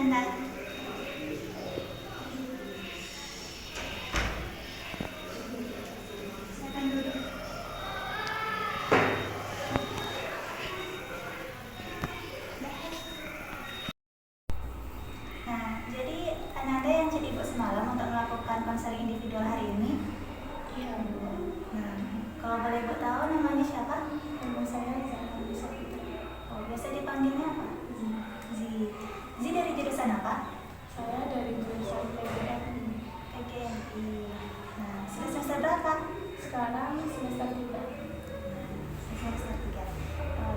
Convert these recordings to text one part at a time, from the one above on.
Ananda. Silakan duduk. Nah, jadi Ananda yang jadi ibu semalam untuk melakukan konseling individual hari ini. Iya, Bu. Nah, kalau boleh ibu tahu namanya siapa? Nama saya Zahra Fitri. Oh, biasa dipanggilnya apa? Zi. Zi dari jurusan apa? Saya dari jurusan PGMI. PGMI. Nah, sudah semester berapa? Sekarang semester 3. Semester 3.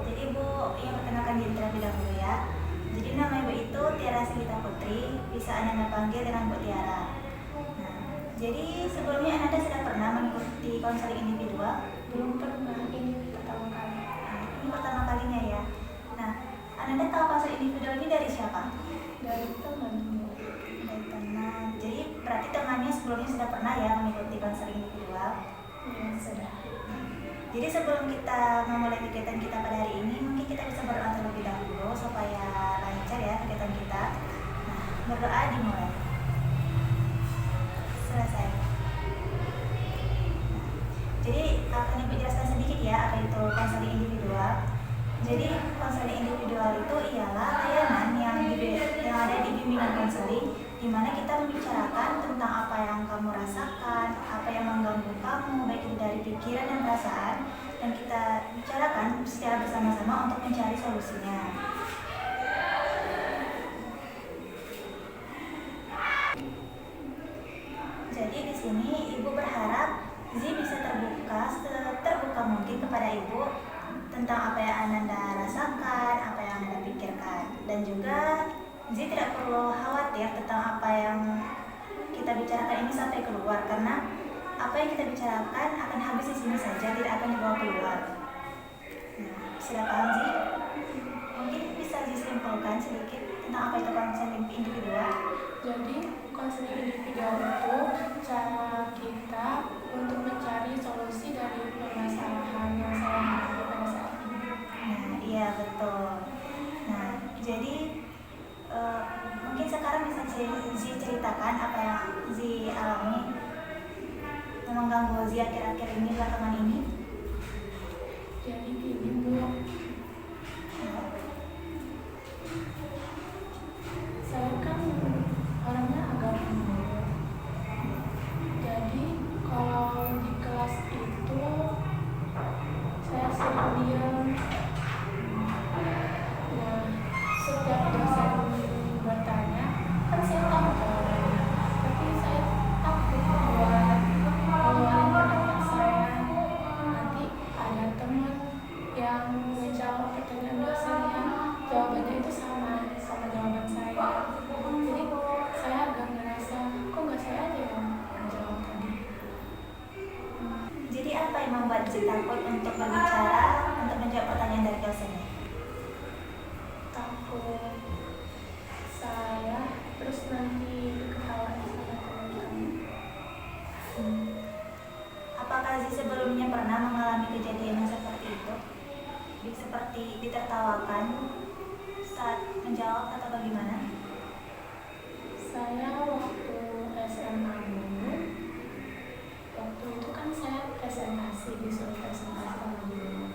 Jadi ibu yang perkenalkan diri terlebih dahulu ya. Jadi nama ibu itu Tiara Silita Putri, bisa Ananda panggil dengan Bu Tiara. Nah, jadi sebelumnya Ananda sudah pernah mengikuti konseling individual? Belum pernah, ini pertama kali. Ini pertama kalinya ya. Nah, Ananda tahu konseling individual ini dari siapa? Dari teman. Dari teman. Jadi berarti temannya sebelumnya sudah pernah ya mengikuti konseling individual? Iya, sudah. Jadi sebelum kita memulai kegiatan kita pada hari ini, mungkin kita bisa berdoa terlebih dahulu supaya lancar ya kegiatan kita. Nah, berdoa dimulai. Selesai. Nah, jadi akan ibu jelaskan sedikit ya apa itu konseling individual. Jadi konseling individual itu ialah layanan yang ada di bimbingan konseling, di mana kita membicarakan tentang apa yang kamu rasakan, apa yang mengganggu kamu, baik itu dari pikiran dan perasaan, dan kita bicarakan secara bersama-sama untuk mencari solusinya. Jadi di sini ibu berharap Zi bisa terbuka mungkin kepada ibu tentang apa yang Ananda rasakan, apa yang Ananda pikirkan, dan juga Zi tidak perlu khawatir tentang apa yang kita bicarakan ini sampai keluar, karena apa yang kita bicarakan akan habis di sini saja, tidak akan dibawa keluar. Nah, silakan Zi. Mungkin bisa Zi simpulkan sedikit tentang apa itu konseling individual. Jadi, konseling individual itu cara kita untuk mencari solusi dari permasalahan yang saya hadapi pada saat ini. Nah, iya betul. Nah, jadi mungkin sekarang bisa Zi ceritakan apa yang Zi alami yang mengganggu Zi akhir-akhir ini, belakangan ini. Jadi gini, Bu. Saya kan orangnya agak pendiam. Jadi kalau di kelas itu saya sering diam. Nah, setiap dosen bertanya, kan saya tahu jawabannya, tapi saya takut buat ngeluarin pendapat saya. Nanti ada teman yang menjawab pertanyaan dosennya, jawabannya itu sama jawaban saya. Jadi saya agak ngerasa, kok nggak saya aja yang jawab tadi. Jadi apa yang membuat Zi takut untuk berbicara, untuk menjawab pertanyaan dari dosennya? Takut saya terus nanti diketawain sama teman-teman. Apakah Zi sebelumnya pernah mengalami kejadian yang seperti itu? Seperti ditertawakan saat menjawab atau bagaimana? Saya waktu SMA dulu, waktu itu kan saya presentasi, disuruh presentasi sama guru.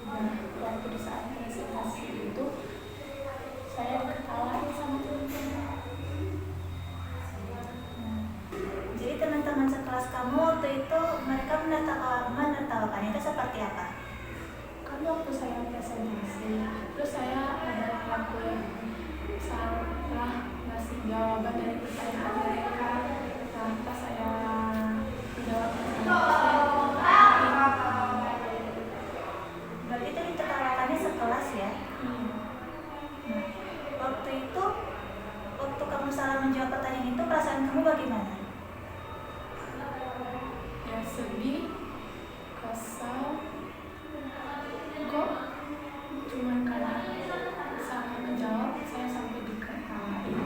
Nah, waktu di saat presentasi itu saya diketawain sama teman-teman. Jadi teman-teman sekelas kamu waktu itu mereka menertawakan itu seperti apa? Kan waktu saya presentasi, terus saya ada ngelakuin salah ngasih jawaban dari pertanyaan mereka. Nah, pas saya menjawab Berarti itu ditertawakannya sekelas ya? Nah, waktu itu, waktu kamu salah menjawab pertanyaan itu, perasaan kamu bagaimana? ya sedih, kesal, kok cuman karena salah menjawab saya sampai diketawain.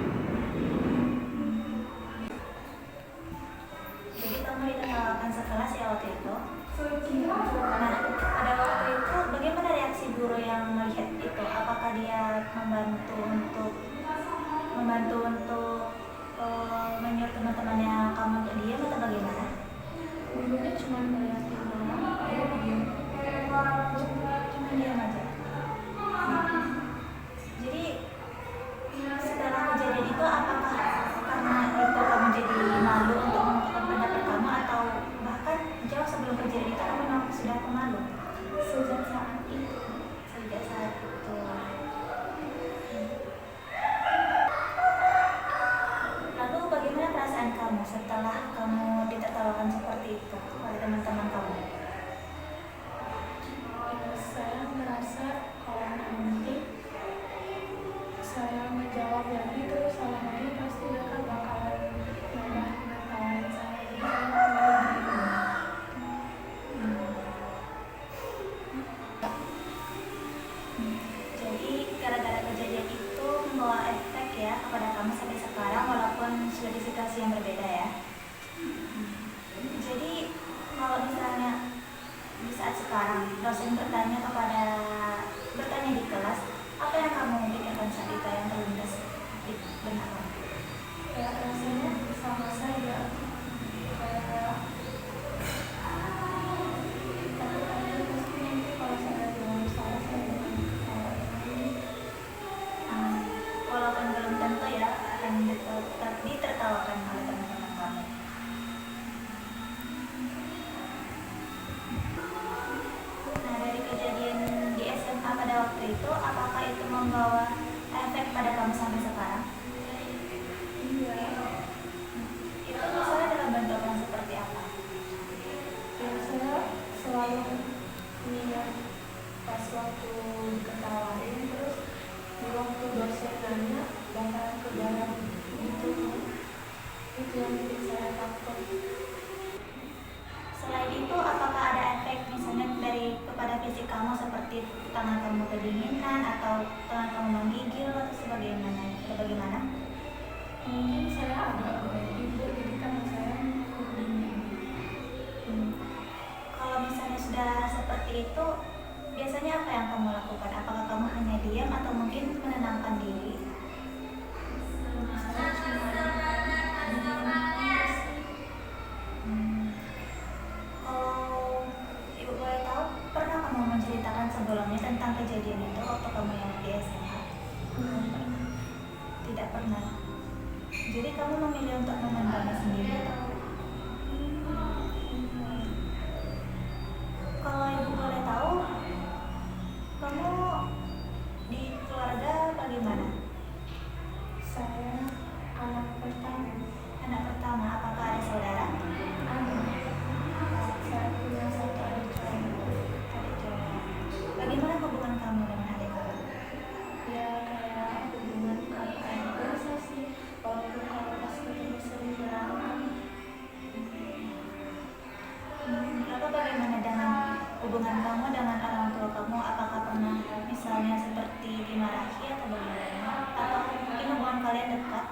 Jadi kamu ditertawakan sekelas ya waktu itu? Nah, Nah, pada waktu itu bagaimana reaksi guru yang melihat itu? Apakah dia membantu untuk membantu untuk menyuruh teman-temannya kamu untuk diam atau bagaimana? Gurunya cuma ngeliatin doang, dia diem. Cuma diam aja. Jadi setelah kejadian itu apakah karena itu kamu jadi malu untuk mengungkapkan pendapat kamu atau bahkan jauh sebelum kejadian itu kamu memang sudah pemalu? Sejak saat itu, Sejak saat itu. Lalu bagaimana perasaan kamu setelah kamu ditertawakan seperti itu oleh teman-teman kamu? ya, saya merasa kalau nanti saya menjawab lagi terus salah lagi pasti mereka bakalan nambah ngetawain saya. Jadi saya mulai diem. Jadi gara-gara kejadian itu membawa efek ya kepada kamu sampai sekarang walaupun sudah di situasi yang berbeda ya. Jadi kalau misalnya di saat sekarang dosen bertanya di kelas, apa yang kamu pikirkan saat itu yang terlintas di benak kamu? Ya rasanya sama saja kayak takut aja pasti nanti kalau saya jawab salah saya akan ketawain lagi. Walaupun belum tentu ya akan ditertawakan oleh teman-teman kamu. Nah, dari kejadian di SMA pada waktu itu, apakah itu membawa efek pada kamu sampai sekarang? Iya, Itu misalnya dalam bentuk yang seperti apa? ya saya selalu niat pas waktu diketawain terus di waktu dosen nanya bakalan kegarap gitu. Itu yang bikin saya takut. Selain itu, apakah ada efek misalnya dari kepada fisik kamu seperti tangan kamu kedinginan atau tangan kamu menggigil atau sebagaimana? Bagaimana? Mungkin saya agak ibu jadi tangan saya dingin. Kalau misalnya sudah seperti itu, biasanya apa yang kamu lakukan? Apakah kamu hanya diam atau mungkin menenangkan diri? Saya cuma dingin aja sih. Kalau ibu boleh tahu, pernah kamu menceritakan sebelumnya tentang kejadian itu waktu kamu yang di SMA? Tidak pernah. Jadi kamu memilih untuk memendamnya sendiri atau? Kalau ibu boleh tahu, kamu di keluarga bagaimana? Saya anak pertama. Anak pertama, apakah ada saudara? Ada. Saya punya satu adik cowok. Adik cowok. Bagaimana hubungan kamu dengan adik kamu? Ya kayak hubungan kakak biasa sih. Walaupun kalau pas ketemu sering berantem. Lalu bagaimana dengan hubungan kamu dengan orang tua kamu? Apakah pernah misalnya seperti dimarahi atau bagaimana? Atau mungkin hubungan kalian dekat?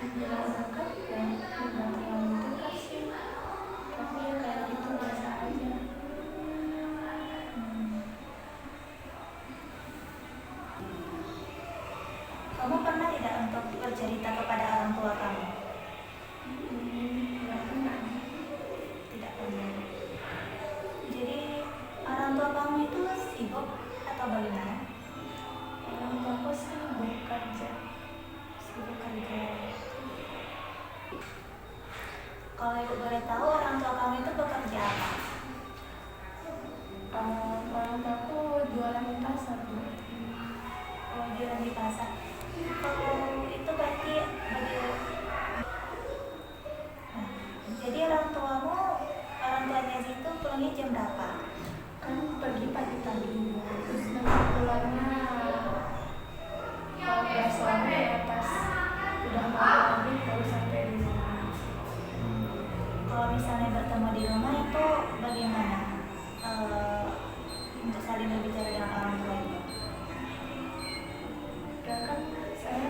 Dibilang dekat ya nggak terlalu dekat sih. Tapi ya kayak gitu biasa aja. Kamu pernah tidak untuk bercerita kepada orang tua kamu? Nggak pernah. Tidak pernah. Jadi orang tua kamu itu sibuk atau bagaimana? Orang tuaku sibuk kerja. Sibuk kerja. Kalau ibu boleh tahu orang tua kamu itu bekerja apa? Orang tuaku jualan di pasar tuh. Oh, jualan di pasar. Kalau itu berarti Nah, jadi orang tuanya itu pulangnya jam berapa? Kan pergi pagi-pagi terus nanti pulangnya agak sore ya pas udah malam lagi baru sampai di rumah. Kalau misalnya bertemu di rumah itu bagaimana? Untuk saling berbicara dengan orang tua itu? Ya kan saya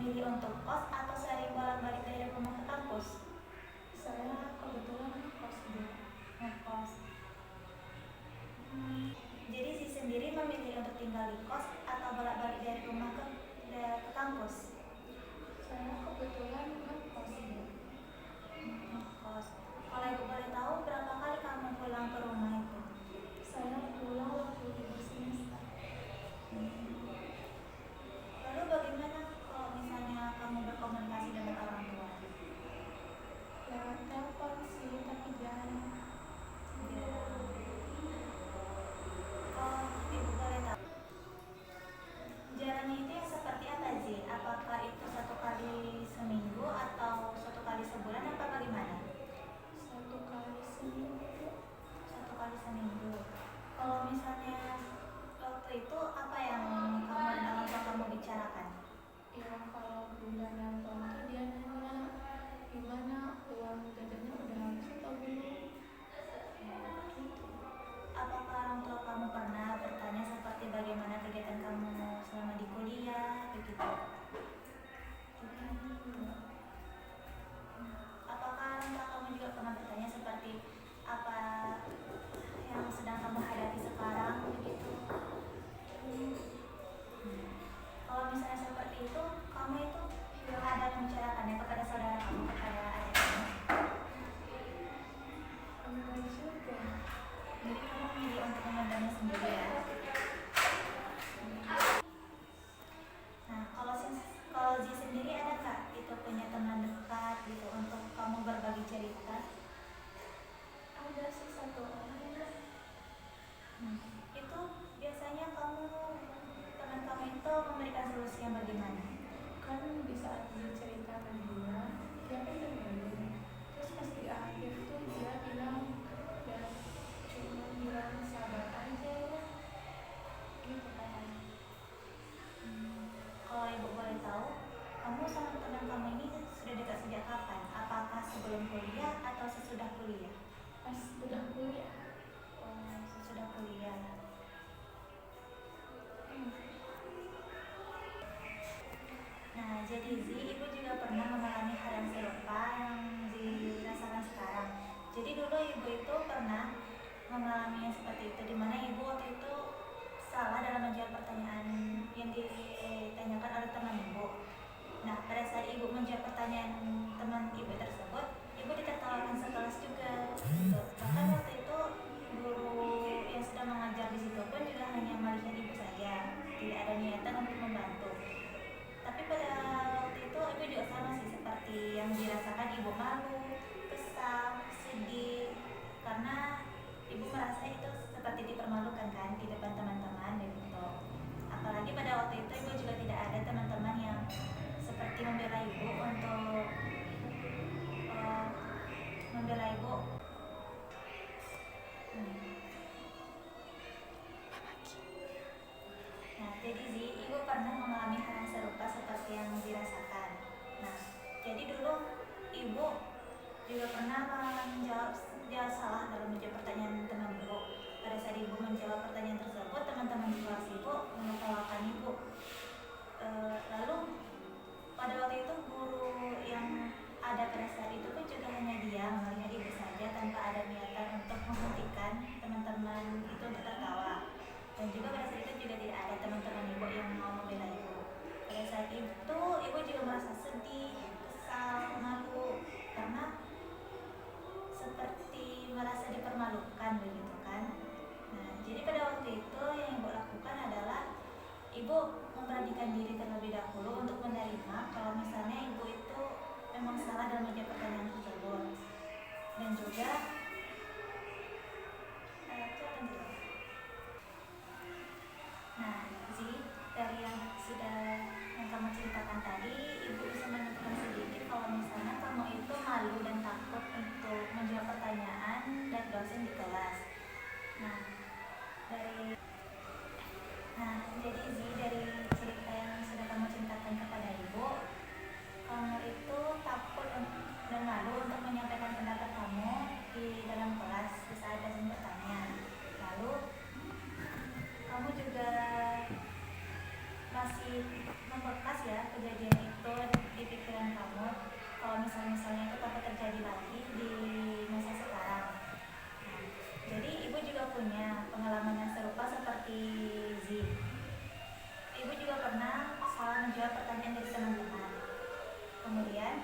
memilih untuk kos atau sering bolak-balik dari rumah ke kampus? Saya kebetulan kos Bu. Ngekos. Jadi Zi sendiri memilih untuk tinggal di kos atau bolak-balik dari rumah ke kampus? Saya kebetulan ngekos Bu. Ngekos. Kalau ibu boleh tahu berapa kali kamu pulang ke rumah itu? Saya pulang waktu libur semester. Lalu bagaimana kalau misalnya kamu berkomunikasi dengan orang tua? Lewat telepon sih, tapi jarang. Ya. Kalau ibu boleh tahu, jarangnya itu yang seperti apa sih? Apakah itu 1 kali seminggu atau 1 kali sebulan apa bagaimana? 1 kali seminggu. 1 kali seminggu. Kalau misalnya waktu itu apa yang kamu dan orang tua kamu bicarakan? Ya kalau bulan yang lalu dia nanya gimana uang jajannya udah habis atau belum. Gitu. Apakah orang tua kamu pernah bertanya seperti bagaimana kegiatan kamu selama di kuliah, begitu? Apakah orang tua kamu juga pernah bertanya seperti apa yang sedang kamu hadapi sekarang, begitu? Kalau misalnya seperti itu, kamu itu ada membicarakannya kepada saudara kamu, kepada adik kamu? Enggak juga. Jadi kamu memilih untuk memendamnya sendiri ya? Nah, kalau Zi sendiri ada nggak itu punya teman dekat gitu untuk kamu berbagi cerita? Ada sih 1 orang. Itu biasanya teman kamu itu memberikan solusi yang bagaimana? Kan di saat dia cerita ke dia kan dengerin. Terus pas di akhir tuh dia bilang ya cuma bilang sabar aja ya. Gitu kan. Kalau ibu boleh tahu, kamu sama teman kamu ini sudah dekat sejak kapan? Apakah sebelum kuliah atau sesudah kuliah? Pas udah kuliah. Oh, sesudah kuliah. Nah, jadi Zi, ibu juga pernah mengalami hal yang serupa yang dirasakan sekarang. Jadi dulu ibu itu pernah mengalami yang seperti itu, di mana ibu waktu itu salah dalam menjawab pertanyaan yang ditanyakan oleh teman ibu. Nah, pada saat ibu menjawab pertanyaan teman ibu tersebut, ibu ditertawakan sekelas juga. Gitu. Bahkan waktu itu guru yang sedang mengajar di situ pun juga hanya melihat ibu saja, tidak ada niatan untuk membantu. Tapi pada waktu itu ibu juga sama sih seperti yang dirasakan ibu, malu, kesal, sedih, karena ibu merasa itu seperti dipermalukan kan di depan teman-teman gitu. Apalagi pada waktu itu ibu juga tidak ada teman-teman yang seperti membela ibu untuk membela ibu. Nah, jadi Zi, ibu pernah mengalami hal yang serupa seperti yang dirasakan. Nah, jadi dulu ibu juga pernah menjawab salah dalam menjawab pertanyaan teman ibu. Pada saat ibu menjawab pertanyaan tersebut, teman-teman di kelas ibu menertawakan ibu. Lalu pada waktu itu guru yang ada pada saat itu pun juga hanya diam melihat ibu saja tanpa ada niatan untuk menghentikan teman-teman itu untuk tertawa. Dan juga pada saat itu juga tidak ada teman-teman ibu yang mau membela ibu. Pada saat itu ibu juga merasa sedih, kesal, malu karena seperti merasa dipermalukan begitu kan. Nah, jadi pada waktu itu yang ibu lakukan adalah ibu memberanikan diri terlebih dahulu untuk menerima kalau misalnya ibu itu memang salah dalam menjawab pertanyaan tersebut. Dan juga nah, Zi, dari yang kamu ceritakan tadi, ibu bisa menentukan sedikit kalau misalnya kamu itu malu dan takut untuk menjawab pertanyaan dan dosen di kelas. Jadi Zi, dari cerita yang sudah kamu ceritakan kepada ibu, kamu itu takut dan malu untuk menyampaikan pendapat kamu di dalam kelas di saat dosen bertanya. Lalu kamu juga masih membekas ya kejadian itu kalau misalnya itu takut terjadi lagi di masa sekarang. Nah, jadi ibu juga punya pengalaman yang serupa seperti Z. Ibu juga pernah salah menjawab pertanyaan dari teman-teman. Kemudian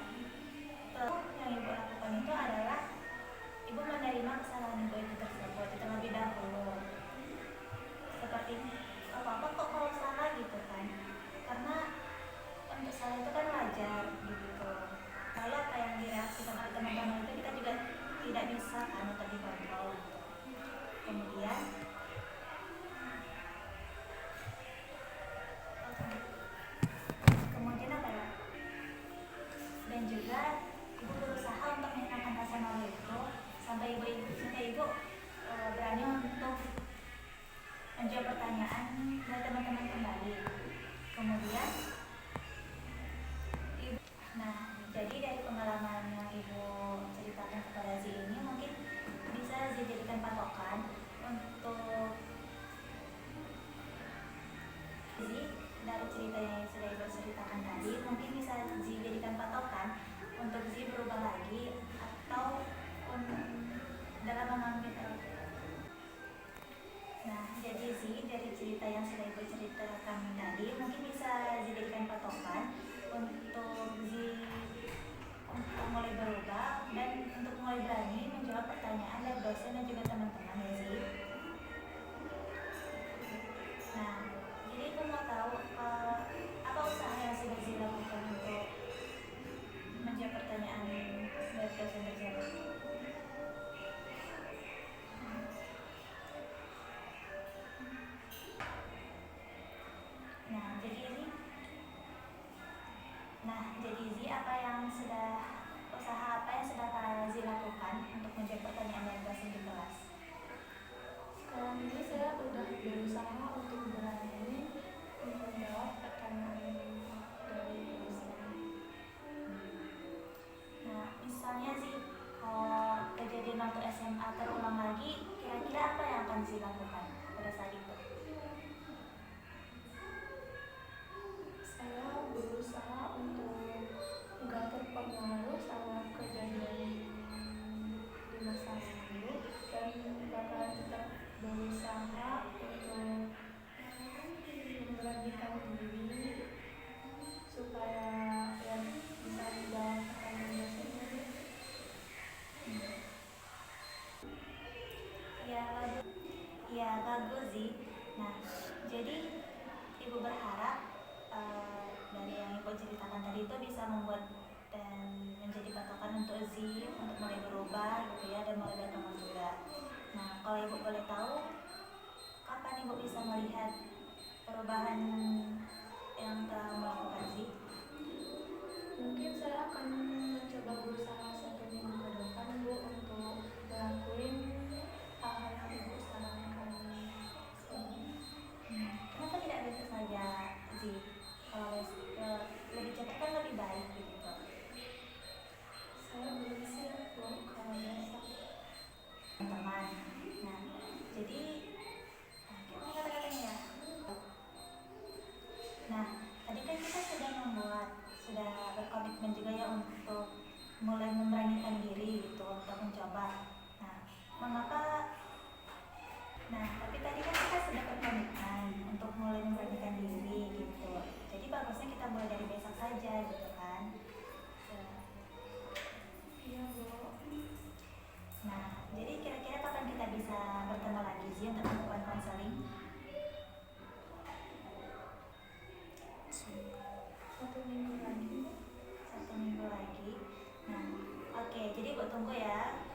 yang ibu lakukan itu adalah ibu menerima kesalahan ibu itu tersebut terlebih dahulu. Seperti apa kok kalau salah gitu kan? Karena untuk salah itu kan wajar gitu. Lalu apa yang direaksikan oleh teman-teman itu kita juga tidak bisa kan untuk dikontrol. Kemudian apa ya? Dan juga ibu berusaha untuk menghilangkan rasa malu itu sampai ibu berani untuk menjawab pertanyaan dari teman-teman kembali. Kemudian jadi dari pengalaman yang ibu ceritakan kepada Zi ini mungkin bisa Zi jadikan patokan untuk Zi. Dari cerita yang sudah ibu ceritakan tadi mungkin bisa Zi jadikan patokan untuk Zi berubah lagi atau dalam mengambil. Jadi Zi dari cerita yang sudah ibu ceritakan tadi mungkin bisa Zi jadikan patokan untuk Zi untuk mulai berubah dan untuk mulai berani menjawab pertanyaan dari dosen dan juga teman-teman ya Zi. Jadi ibu mau tahu apa usaha yang sudah Zi lakukan untuk menjawab pertanyaan dari dosen tersebut. Jadi Zi usaha apa yang sudah Kak Zi lakukan untuk menjawab pertanyaan dari dosen di kelas? Sekarang ini saya udah berusaha untuk berani menjawab pertanyaan dari dosen. Misalnya Zi, kalau kejadian waktu SMA terulang lagi, kira-kira apa yang akan Zi lakukan pada saat itu? Saya berusaha untuk nggak terpengaruh sama kejadian di masa lalu dan bakalan tetap berusaha untuk memberanikan diri supaya ya bisa menjawab pertanyaan dosennya. Ya bagus Zi. Jadi ibu berharap dari yang ibu ceritakan tadi itu bisa membuat dan menjadi patokan untuk Zi untuk mulai berubah gitu ya dan mulai berkembang juga. Kalau ibu boleh tahu kapan ibu bisa melihat perubahan yang telah melakukan Zi? Mungkin saya akan mencoba berusaha 1 minggu ke depan Bu untuk ngelakuin hal-hal yang ibu sarankan. Kenapa tidak besok saja Zi? Kalau lebih cepat kan lebih baik gitu. Saya belum siap Bu kalau besok. Teman. Jadi kita kata-katanya ya. Tadi kan kita sudah berkomitmen juga ya untuk mulai memberanikan diri gitu untuk mencoba. Tapi tadi kan kita sudah berkomitmen untuk mulai memberanikan diri gitu. Jadi bagusnya kita mulai dari besok saja gitu kan. Iya Bu. Jadi kira-kira kapan kita bisa bertemu lagi sih untuk melakukan konseling? 1 minggu lagi. 1 minggu lagi. Oke, jadi ibu tunggu ya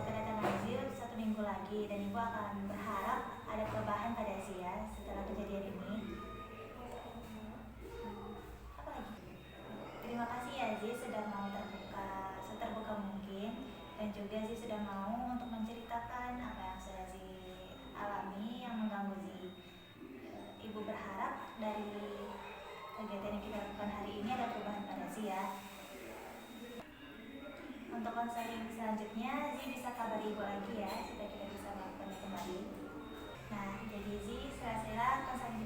kedatangan Zil 1 minggu lagi dan ibu akan berharap ada perubahan pada Zia setelah kejadian ini. Apa lagi? Terima kasih ya Zi sudah mau seterbuka mungkin dan juga Zi sudah mau untuk menceritakan apa yang sudah Zi alami yang mengganggu Zi. Ibu berharap dari kegiatan yang kita lakukan hari ini ada perubahan pada Zi ya. Untuk konseling selanjutnya Zi bisa kabari ibu lagi ya supaya kita bisa melakukannya kembali. Jadi Zi, saya konseling